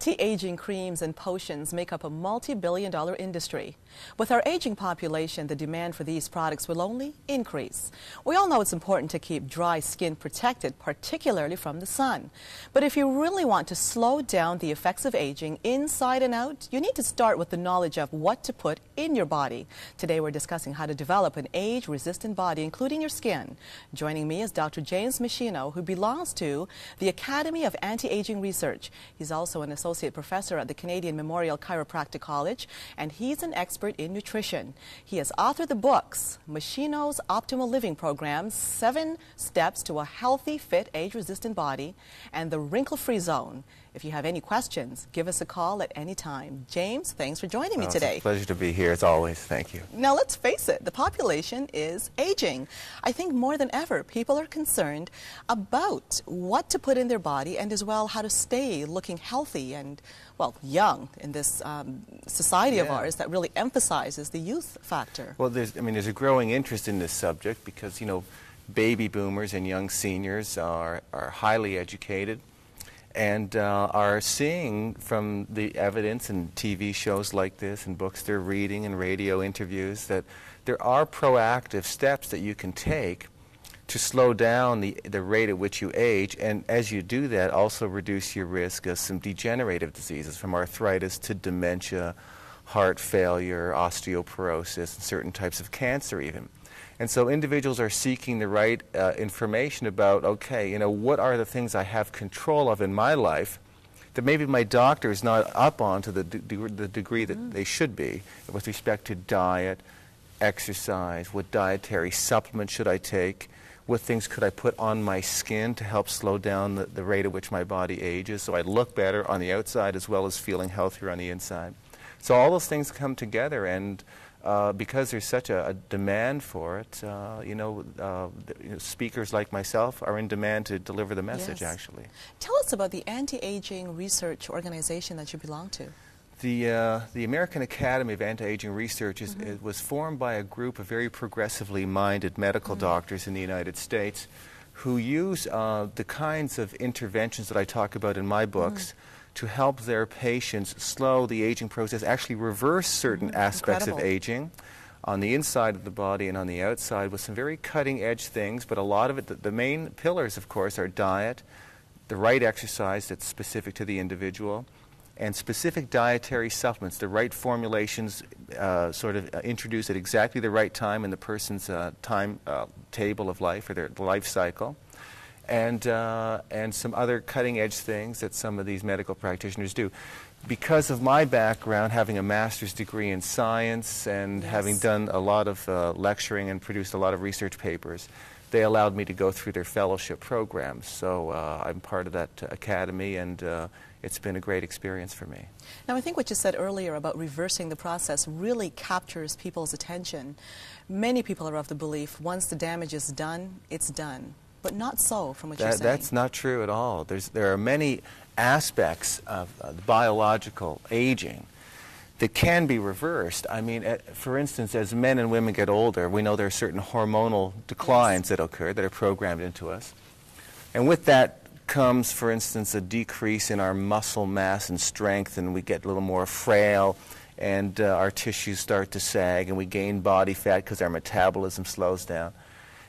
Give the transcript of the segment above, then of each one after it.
Anti-aging creams and potions make up a multi-billion-dollar industry. With our aging population, the demand for these products will only increase. We all know it's important to keep dry skin protected, particularly from the sun. But if you really want to slow down the effects of aging inside and out, you need to start with the knowledge of what to put in your body. Today we're discussing how to develop an age-resistant body, including your skin. Joining me is Dr. James Meschino, who belongs to the Academy of Anti-Aging Research. He's also an associate professor at the Canadian Memorial Chiropractic College, and he's an expert in nutrition. He has authored the books, Meschino's Optimal Living Program, 7 Steps to a Healthy, Fit, Age-Resistant Body, and the Wrinkle-Free Zone. If you have any questions, give us a call at any time. James, thanks for joining me today. It's a pleasure to be here, as always. Thank you. Now, let's face it, the population is aging. I think more than ever, people are concerned about what to put in their body and as well how to stay looking healthy and, well, young in this society of ours that really emphasizes the youth factor. Well, there's a growing interest in this subject because, you know, baby boomers and young seniors are highly educated and are seeing from the evidence and TV shows like this and books they're reading and radio interviews that there are proactive steps that you can take to slow down the rate at which you age, and as you do that also reduce your risk of some degenerative diseases from arthritis to dementia, heart failure, osteoporosis, and certain types of cancer even. And so individuals are seeking the right information about, okay, you know, what are the things I have control of in my life that maybe my doctor is not up on to the degree that they should be with respect to diet, exercise, what dietary supplements should I take, what things could I put on my skin to help slow down the rate at which my body ages so I look better on the outside as well as feeling healthier on the inside. So all those things come together, and because there's such a demand for it, speakers like myself are in demand to deliver the message, actually. Tell us about the anti-aging research organization that you belong to. The American Academy of Anti-Aging Research was formed by a group of very progressively minded medical doctors in the United States who use the kinds of interventions that I talk about in my books to help their patients slow the aging process, actually reverse certain aspects of aging on the inside of the body and on the outside with some very cutting-edge things. But a lot of it, the main pillars, of course, are diet, the right exercise that's specific to the individual, and specific dietary supplements, the right formulations introduced at exactly the right time in the person's time table of life or their life cycle. And some other cutting-edge things that some of these medical practitioners do. Because of my background, having a master's degree in science and having done a lot of lecturing and produced a lot of research papers, they allowed me to go through their fellowship programs. So I'm part of that academy, and it's been a great experience for me. Now, I think what you said earlier about reversing the process really captures people's attention. Many people are of the belief once the damage is done, it's done. But not so, from what you're saying. That's not true at all. There are many aspects of biological aging that can be reversed. I mean, for instance, as men and women get older, we know there are certain hormonal declines that occur that are programmed into us. And with that comes, for instance, a decrease in our muscle mass and strength, and we get a little more frail, and our tissues start to sag, and we gain body fat because our metabolism slows down.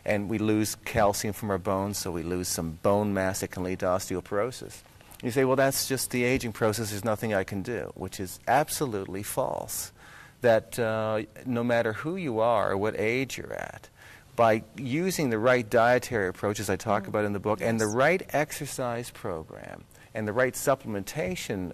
And we lose calcium from our bones, so we lose some bone mass that can lead to osteoporosis. You say, well, that's just the aging process, there's nothing I can do, which is absolutely false. That no matter who you are or what age you're at, by using the right dietary approaches I talk about in the book and the right exercise program and the right supplementation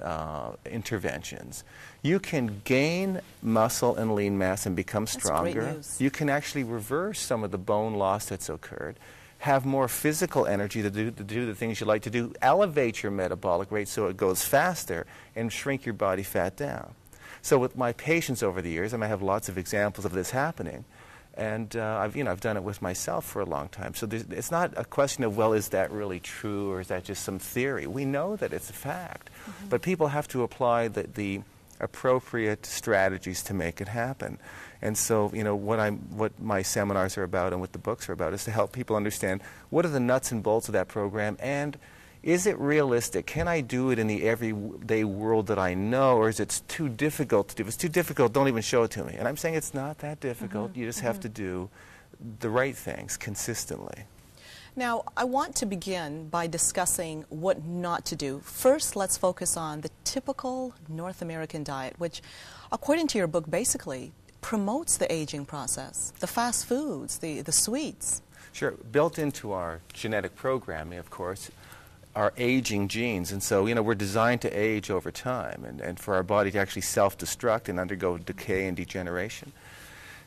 interventions, you can gain muscle and lean mass and become stronger. That's great news. You can actually reverse some of the bone loss that's occurred, have more physical energy to do the things you like to do, elevate your metabolic rate so it goes faster, and shrink your body fat down. So with my patients over the years, and I have lots of examples of this happening, and I've done it with myself for a long time. So it's not a question of, well, is that really true or is that just some theory? We know that it's a fact. But people have to apply the appropriate strategies to make it happen. And so, you know, what my seminars are about and what the books are about is to help people understand what are the nuts and bolts of that program and is it realistic? Can I do it in the everyday world that I know, or is it too difficult to do? If it's too difficult, don't even show it to me. And I'm saying it's not that difficult. You just have to do the right things consistently. Now, I want to begin by discussing what not to do. First, let's focus on the typical North American diet, which, according to your book, basically promotes the aging process, the fast foods, the sweets. Sure. Built into our genetic programming, of course, are aging genes. And so, we're designed to age over time and for our body to actually self-destruct and undergo decay and degeneration.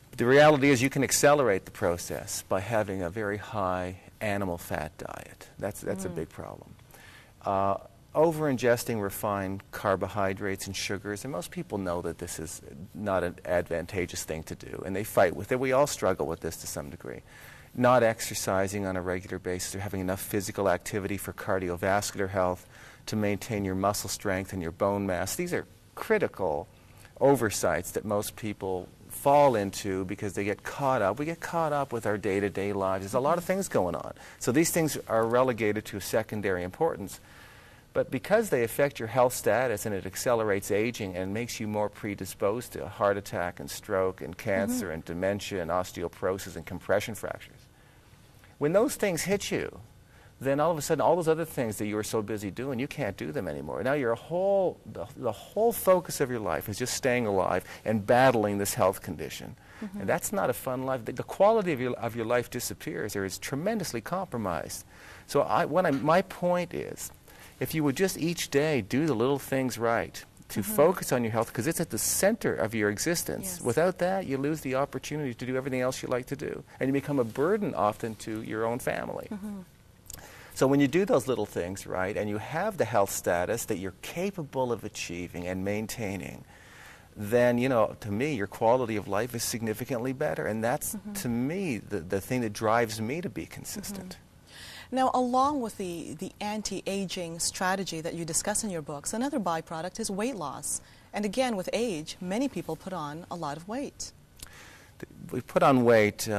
But the reality is you can accelerate the process by having a very high animal fat diet. That's a big problem. Over-ingesting refined carbohydrates and sugars, and most people know that this is not an advantageous thing to do, and they fight with it. We all struggle with this to some degree. Not exercising on a regular basis or having enough physical activity for cardiovascular health to maintain your muscle strength and your bone mass. These are critical oversights that most people fall into because they get caught up. We get caught up with our day-to-day lives. There's a lot of things going on. So these things are relegated to secondary importance. But because they affect your health status and it accelerates aging and makes you more predisposed to heart attack and stroke and cancer and dementia and osteoporosis and compression fractures, when those things hit you, then all of a sudden all those other things that you were so busy doing, you can't do them anymore. Now the whole focus of your life is just staying alive and battling this health condition. And that's not a fun life. The quality of your life disappears or is tremendously compromised. So my point is, if you would just each day do the little things right, to focus on your health, because it's at the center of your existence. Yes. Without that, you lose the opportunity to do everything else you like to do. And you become a burden often to your own family. So when you do those little things right, and you have the health status that you're capable of achieving and maintaining, then, to me, your quality of life is significantly better. And that's, to me, the thing that drives me to be consistent. Now, along with the anti-aging strategy that you discuss in your books, another byproduct is weight loss. And again, with age, many people put on a lot of weight. We put on weight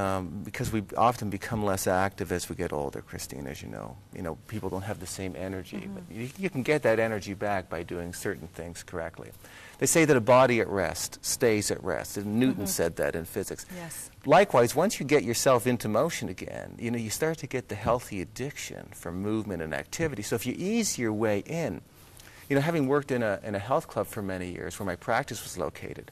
because we often become less active as we get older, Christine, as you know. People don't have the same energy. But you can get that energy back by doing certain things correctly. They say that a body at rest stays at rest. And Newton said that in physics. Yes. Likewise, once you get yourself into motion again, you start to get the healthy addiction for movement and activity. So if you ease your way in, having worked in a health club for many years where my practice was located,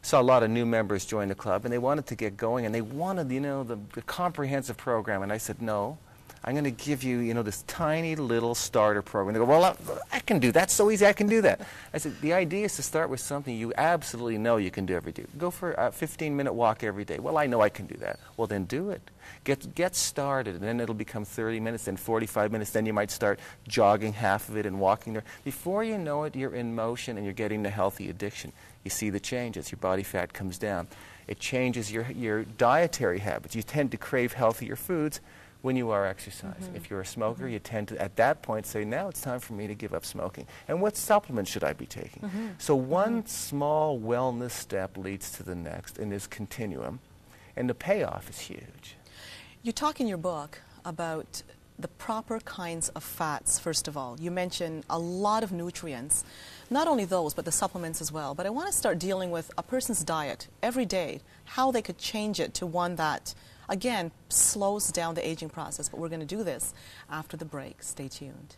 saw a lot of new members join the club, and they wanted to get going, and they wanted, the comprehensive program. And I said, no, I'm going to give you, this tiny little starter program. They go, well, I can do that. So easy, I can do that. I said, the idea is to start with something you absolutely know you can do every day. Go for a 15-minute walk every day. Well, I know I can do that. Well, then do it. Get started, and then it'll become 30 minutes, then 45 minutes. Then you might start jogging half of it and walking there. Before you know it, you're in motion and you're getting the healthy addiction. You see the changes. Your body fat comes down. It changes your dietary habits. You tend to crave healthier foods when you are exercising. If you're a smoker, you tend to, at that point, say, now it's time for me to give up smoking. And what supplements should I be taking? So one small wellness step leads to the next in this continuum, and the payoff is huge. You talk in your book about the proper kinds of fats, first of all. You mention a lot of nutrients, not only those, but the supplements as well. But I want to start dealing with a person's diet every day, how they could change it to one that, again, slows down the aging process. But we're going to do this after the break. Stay tuned.